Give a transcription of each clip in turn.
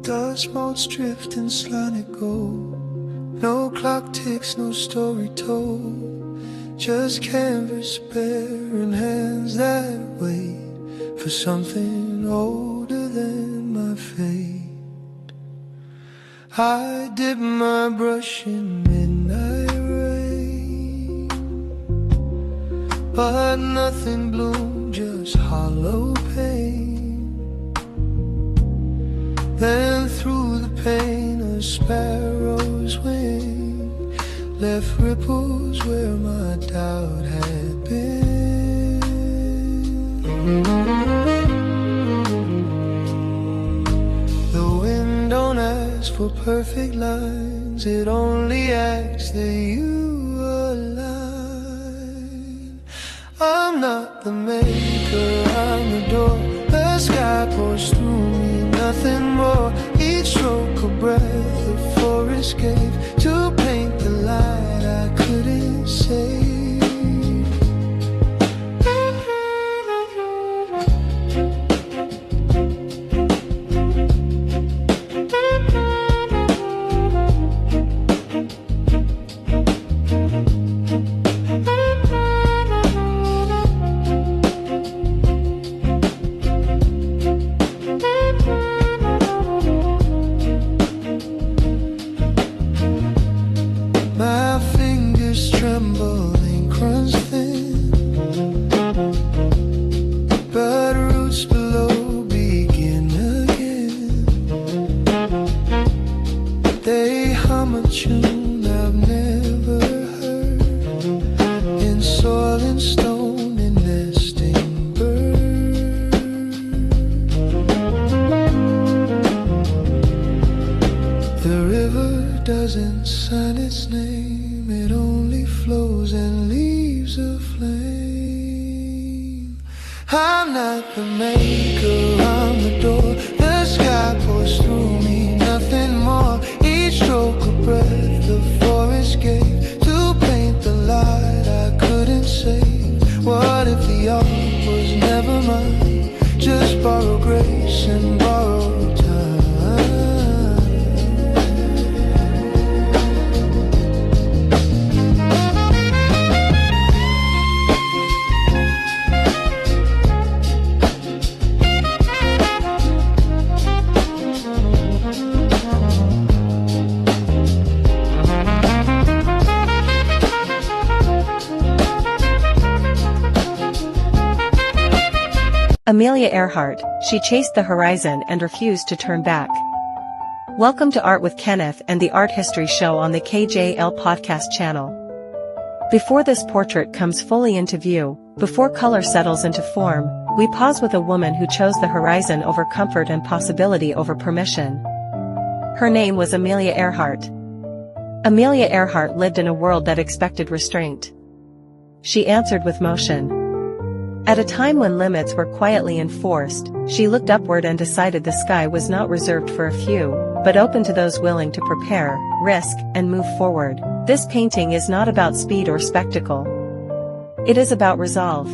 Dust motes drift and slanted gold. No clock ticks, no story told. Just canvas bare and hands that wait for something older than my fate. I dip my brush in midnight rain, but nothing bloomed, just hollow pain. Then through the pain a sparrow's wing left ripples where my doubt had been. The wind don't ask for perfect lines, it only asks that you align. I'm not the maker, I'm the door. The sky pours through me, nothing more. Each stroke a breath the forest gave to paint the light I couldn't save. Doesn't sign its name, it only flows and leaves a flame. I'm not the maker, I'm the door. The sky pours through me, nothing more. Each stroke a breath the forest gave to paint the light I couldn't save. What if the art was never mine? Just borrow grace and borrow time. Amelia Earhart, she chased the horizon and refused to turn back. Welcome to Art with Kenneth and the Art History Show on the KJL podcast channel. Before this portrait comes fully into view, before color settles into form, we pause with a woman who chose the horizon over comfort and possibility over permission. Her name was Amelia Earhart. Amelia Earhart lived in a world that expected restraint. She answered with motion. At a time when limits were quietly enforced, she looked upward and decided the sky was not reserved for a few, but open to those willing to prepare, risk, and move forward. This painting is not about speed or spectacle. It is about resolve.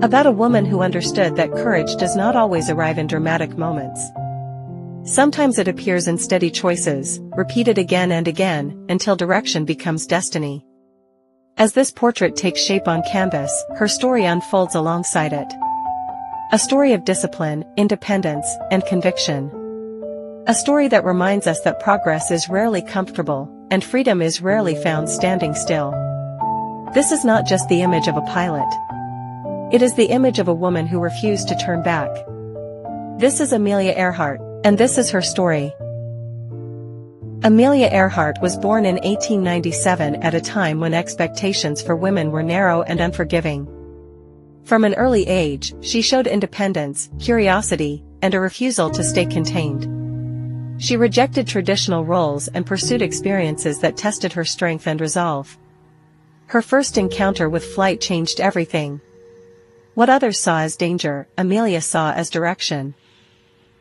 About a woman who understood that courage does not always arrive in dramatic moments. Sometimes it appears in steady choices, repeated again and again, until direction becomes destiny. As this portrait takes shape on canvas, her story unfolds alongside it. A story of discipline, independence, and conviction. A story that reminds us that progress is rarely comfortable, and freedom is rarely found standing still. This is not just the image of a pilot. It is the image of a woman who refused to turn back. This is Amelia Earhart, and this is her story. Amelia Earhart was born in 1897 at a time when expectations for women were narrow and unforgiving. From an early age, she showed independence, curiosity, and a refusal to stay contained. She rejected traditional roles and pursued experiences that tested her strength and resolve. Her first encounter with flight changed everything. What others saw as danger, Amelia saw as direction.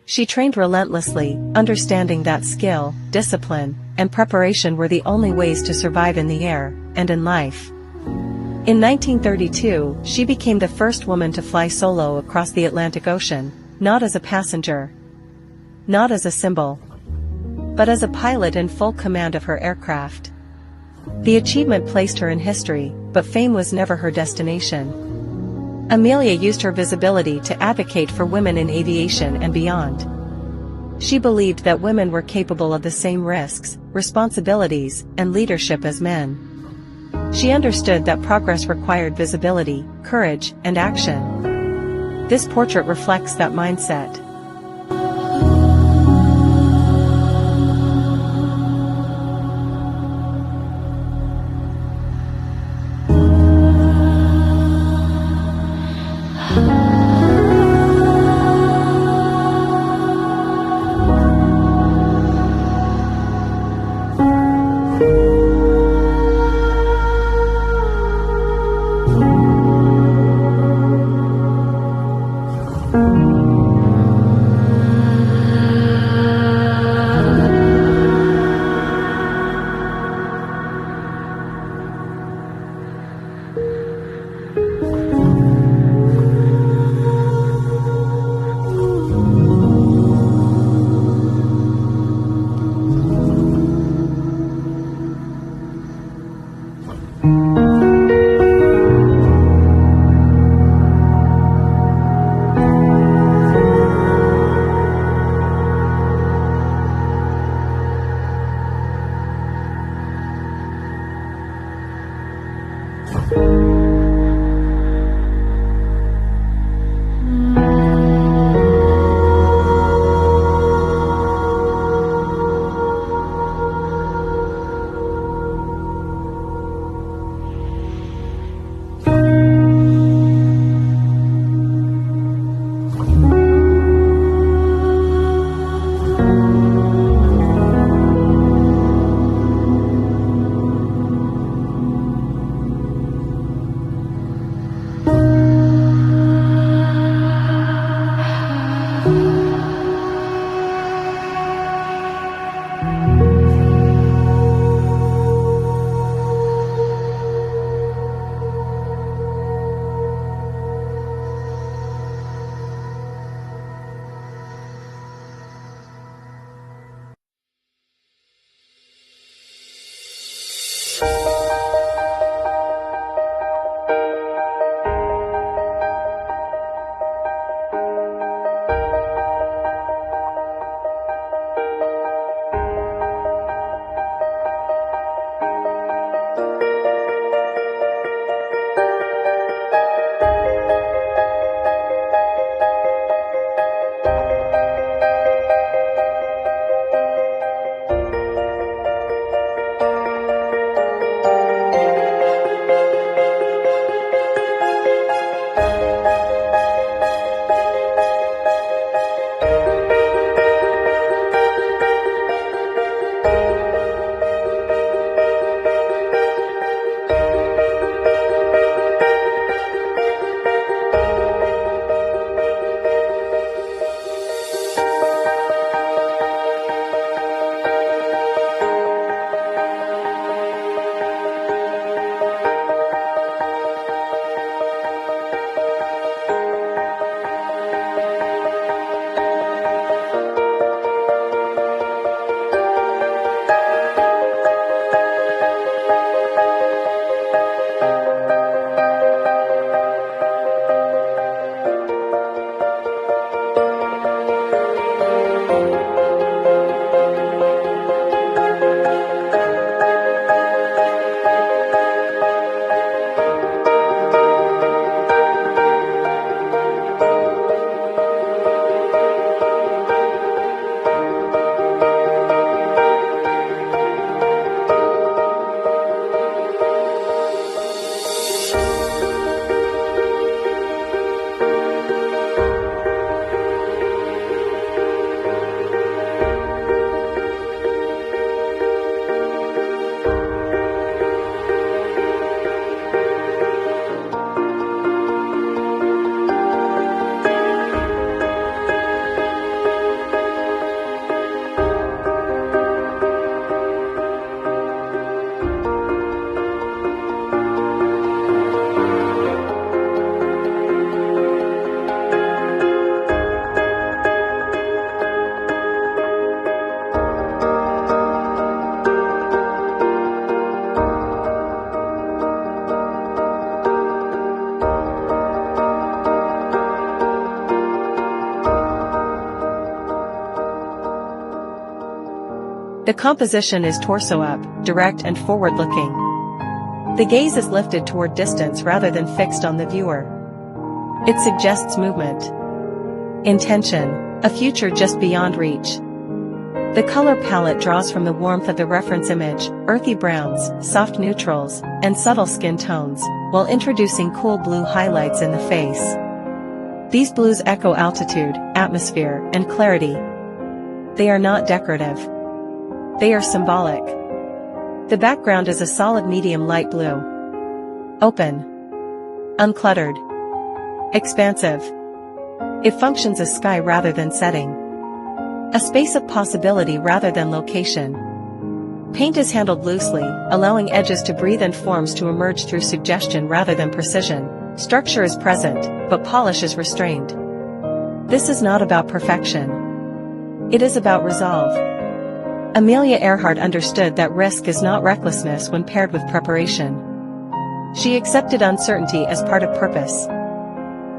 She trained relentlessly, understanding that skill, discipline, and preparation were the only ways to survive in the air, and in life. In 1932, she became the first woman to fly solo across the Atlantic Ocean, not as a passenger, not as a symbol, but as a pilot in full command of her aircraft. The achievement placed her in history, but fame was never her destination. Amelia used her visibility to advocate for women in aviation and beyond. She believed that women were capable of the same risks, responsibilities, and leadership as men. She understood that progress required visibility, courage, and action. This portrait reflects that mindset. The composition is torso up, direct and forward-looking. The gaze is lifted toward distance rather than fixed on the viewer. It suggests movement, intention, a future just beyond reach. The color palette draws from the warmth of the reference image, earthy browns, soft neutrals, and subtle skin tones, while introducing cool blue highlights in the face. These blues echo altitude, atmosphere, and clarity. They are not decorative. They are symbolic. The background is a solid medium light blue. Open. Uncluttered. Expansive. It functions as sky rather than setting. A space of possibility rather than location. Paint is handled loosely, allowing edges to breathe and forms to emerge through suggestion rather than precision. Structure is present, but polish is restrained. This is not about perfection. It is about resolve. Amelia Earhart understood that risk is not recklessness when paired with preparation. She accepted uncertainty as part of purpose.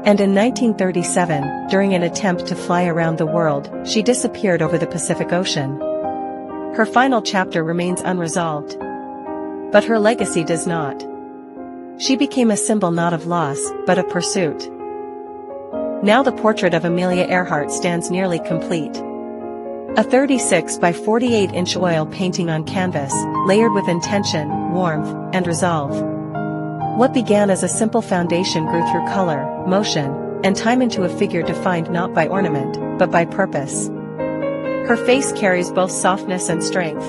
And in 1937, during an attempt to fly around the world, she disappeared over the Pacific Ocean. Her final chapter remains unresolved. But her legacy does not. She became a symbol not of loss, but of pursuit. Now the portrait of Amelia Earhart stands nearly complete. A 36 by 48-inch oil painting on canvas, layered with intention, warmth, and resolve. What began as a simple foundation grew through color, motion, and time into a figure defined not by ornament, but by purpose. Her face carries both softness and strength.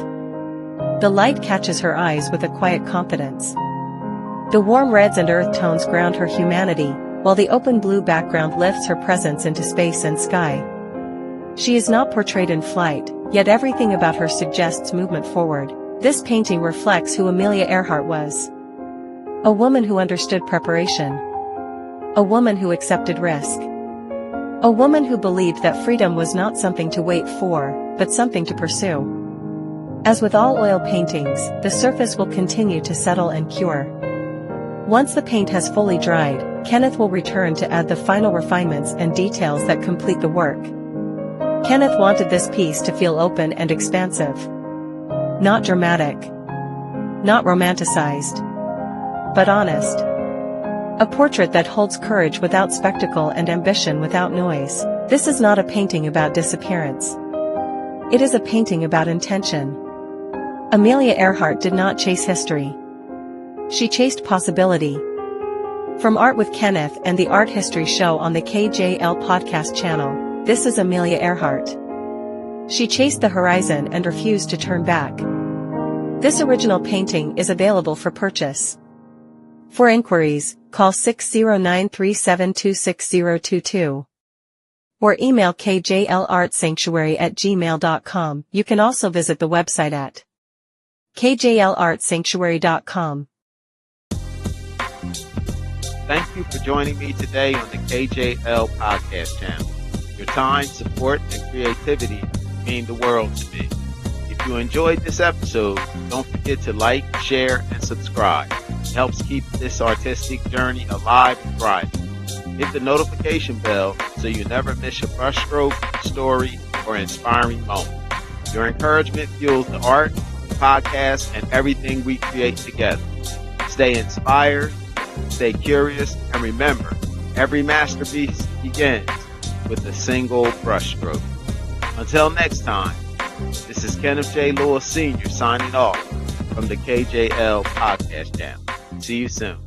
The light catches her eyes with a quiet confidence. The warm reds and earth tones ground her humanity, while the open blue background lifts her presence into space and sky. She is not portrayed in flight, yet everything about her suggests movement forward. This painting reflects who Amelia Earhart was. A woman who understood preparation. A woman who accepted risk. A woman who believed that freedom was not something to wait for, but something to pursue. As with all oil paintings, the surface will continue to settle and cure. Once the paint has fully dried, Kenneth will return to add the final refinements and details that complete the work. Kenneth wanted this piece to feel open and expansive. Not dramatic. Not romanticized. But honest. A portrait that holds courage without spectacle and ambition without noise. This is not a painting about disappearance. It is a painting about intention. Amelia Earhart did not chase history. She chased possibility. From Art with Kenneth and the Art History Show on the KJL podcast channel, this is Amelia Earhart. She chased the horizon and refused to turn back. This original painting is available for purchase. For inquiries, call 609-372-6022. Or email kjlartsanctuary@gmail.com. You can also visit the website at kjlartsanctuary.com. Thank you for joining me today on the KJL podcast channel. Your time, support, and creativity mean the world to me. If you enjoyed this episode, don't forget to like, share, and subscribe. It helps keep this artistic journey alive and thriving. Hit the notification bell so you never miss a brushstroke, story, or inspiring moment. Your encouragement fuels the art, the podcast, and everything we create together. Stay inspired, stay curious, and remember, every masterpiece begins with a single brushstroke. Until next time, this is Kenneth J. Lewis Sr. signing off from the KJL podcast channel. See you soon.